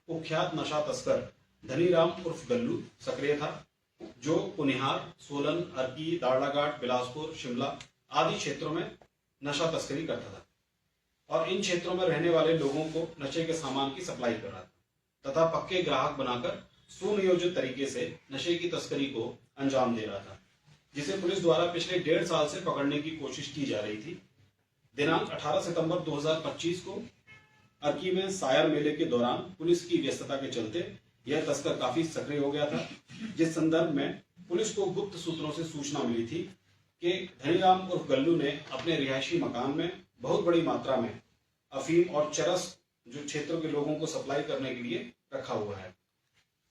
कुख्यात नशा तस्कर धनीराम उर्फ गल्लू सक्रिय था, जो कुनिहार, सोलन, अर्की, दाड़लाघाट, बिलासपुर, शिमला आदि क्षेत्रों में नशा तस्करी करता था और इन क्षेत्रों में रहने वाले लोगों को नशे के सामान की सप्लाई कर रहा था तथा पक्के ग्राहक बनाकर सुनियोजित तरीके से नशे की तस्करी को अंजाम दे रहा था, जिसे पुलिस द्वारा पिछले 1.5 साल से पकड़ने की कोशिश की जा रही थी। दिनांक 18 सितंबर 2025 को अर्की में सायर मेले के दौरान पुलिस की व्यस्तता के चलते यह तस्कर काफी सक्रिय हो गया था, जिस संदर्भ में पुलिस को गुप्त सूत्रों से सूचना मिली थी कि धनीराम उर्फ गल्लू ने अपने रिहायशी मकान में बहुत बड़ी मात्रा में अफीम और चरस जो क्षेत्र के लोगों को सप्लाई करने के लिए रखा हुआ है।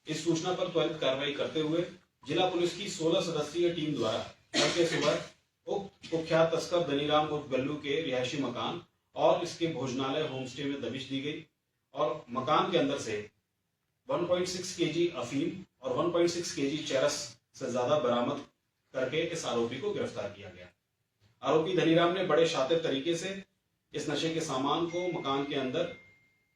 इस सूचना पर त्वरित कार्रवाई करते हुए जिला पुलिस की 16 सदस्यीय टीम द्वारा कल के सुबह उक्त कुख्यात तस्कर धनीराम उर्फ गल्लू के रिहायशी मकान और इसके भोजनालय होमस्टे में दबिश दी गई और मकान के अंदर से 1.6 केजी अफीम और 1.6 केजी चरस से ज्यादा बरामद करके इस आरोपी को गिरफ्तार किया गया। आरोपी धनीराम ने बड़े शातिर तरीके से इस नशे के सामान को मकान के अंदर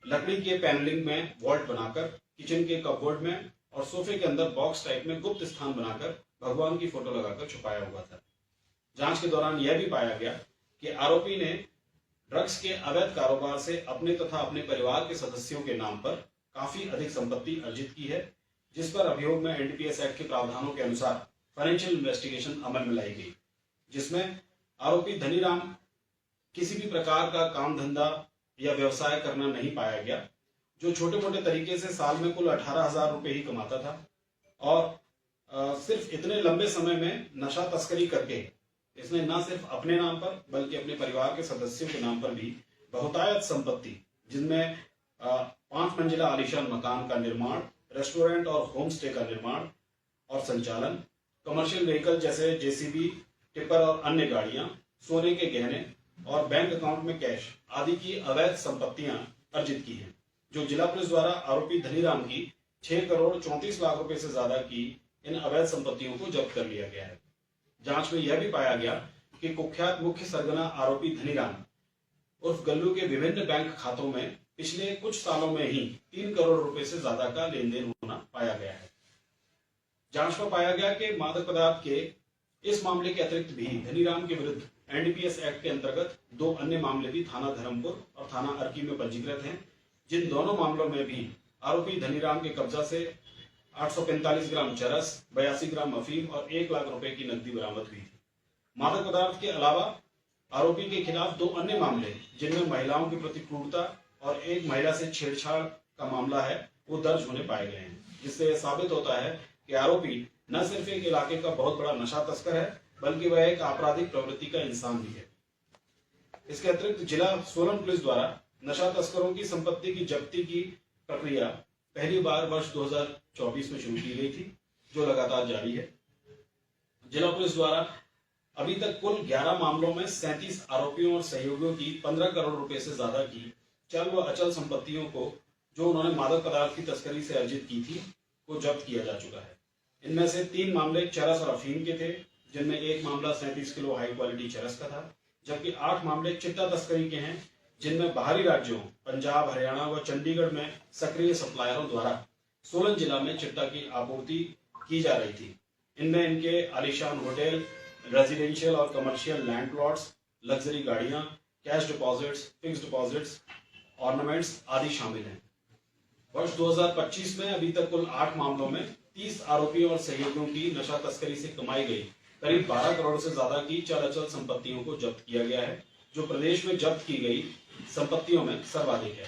लकड़ी के पैनलिंग में वॉल्ट बनाकर, किचन के कपबोर्ड में और सोफे के अंदर बॉक्स टाइप में गुप्त स्थान बनाकर भगवान की फोटो लगाकर छुपाया हुआ था। जांच के दौरान यह भी पाया गया कि आरोपी ने ड्रग्स के अवैध कारोबार से अपने तथा अपने परिवार के सदस्यों के नाम पर काफी अधिक संपत्ति अर्जित की है, जिस पर अभियोग में एनडीपीएस एक्ट के प्रावधानों के अनुसार फाइनेंशियल इन्वेस्टिगेशन अमल में लाई गई, जिसमें आरोपी धनीराम किसी भी प्रकार का काम धंधा या व्यवसाय करना नहीं पाया गया, जो छोटे मोटे तरीके से साल में कुल 18,000 रुपए ही कमाता था और सिर्फ इतने लंबे समय में नशा तस्करी करके इसने न सिर्फ अपने नाम पर बल्कि अपने परिवार के सदस्यों के नाम पर भी बहुतायत संपत्ति, जिनमें 5 मंजिला आलीशान मकान का निर्माण, रेस्टोरेंट और होम स्टे का निर्माण और संचालन, कमर्शियल व्हीकल जैसे जेसीबी, टिपर और अन्य गाड़ियां, सोने के गहने और बैंक अकाउंट में कैश आदि की अवैध संपत्तियां अर्जित की हैं, जो जिला पुलिस द्वारा आरोपी धनीराम की 6 करोड़ 34 लाख रुपए से ज्यादा की इन अवैध संपत्तियों को जब्त कर लिया गया है। जांच में यह भी पाया गया कि कुख्यात मुख्य सरगना आरोपी धनीराम उर्फ गल्लू के विभिन्न बैंक खातों में पिछले कुछ सालों में ही 3 करोड़ रुपए से ज्यादा का लेन देन होना पाया गया है। जांच में पाया गया कि मादक पदार्थ के इस मामले के अतिरिक्त भी धनीराम के विरुद्ध एनडीपीएस एक्ट के अंतर्गत 2 अन्य मामले भी थाना धर्मपुर और थाना अर्की में पंजीकृत हैं, जिन दोनों मामलों में भी आरोपी धनीराम के कब्जा से 845 ग्राम चरस, 82 ग्राम अफीम और 1 लाख रुपए की नकदी बरामद हुई थी। मादक पदार्थ के अलावा आरोपी के खिलाफ 2 अन्य मामले, जिनमें महिलाओं के प्रति क्रूरता और एक महिला से छेड़छाड़ का मामला है, वो दर्ज होने पाए गए हैं, जिससे यह साबित होता है कि आरोपी न सिर्फ एक इलाके का बहुत बड़ा नशा तस्कर है, बल्कि वह एक आपराधिक प्रवृत्ति का इंसान भी है। इसके अतिरिक्त जिला सोलन पुलिस द्वारा नशा तस्करों की संपत्ति की जब्ती की प्रक्रिया पहली बार वर्ष 2024 में शुरू की गई थी, जो लगातार जारी है। जिला पुलिस द्वारा अभी तक कुल 11 मामलों में 37 आरोपियों और सहयोगियों की 15 करोड़ रुपए से ज्यादा की चल व अचल संपत्तियों को, जो उन्होंने मादक पदार्थ की तस्करी से अर्जित की थी, को जब्त किया जा चुका है। इनमें से 3 मामले चरस और अफीम के थे, जिनमें एक मामला 37 किलो हाई क्वालिटी चरस का था, जबकि 8 मामले चिट्टा तस्करी के हैं, जिनमें बाहरी राज्यों पंजाब, हरियाणा व चंडीगढ़ में सक्रिय सप्लायरों द्वारा सोलन जिला में चिट्टा की आपूर्ति की जा रही थी। इनमें इनके आलीशान होटल, रेजिडेंशियल और कमर्शियल लैंड प्लॉट्स, लग्जरी गाड़ियां, cash deposits, fixed deposits, ornaments आदि शामिल हैं। वर्ष 2025 में अभी तक कुल 8 मामलों में 30 आरोपियों और सहयोगियों की नशा तस्करी से कमाई गई करीब 12 करोड़ से ज्यादा की चल अचल संपत्तियों को जब्त किया गया है, जो प्रदेश में जब्त की गई संपत्तियों में सर्वाधिक है।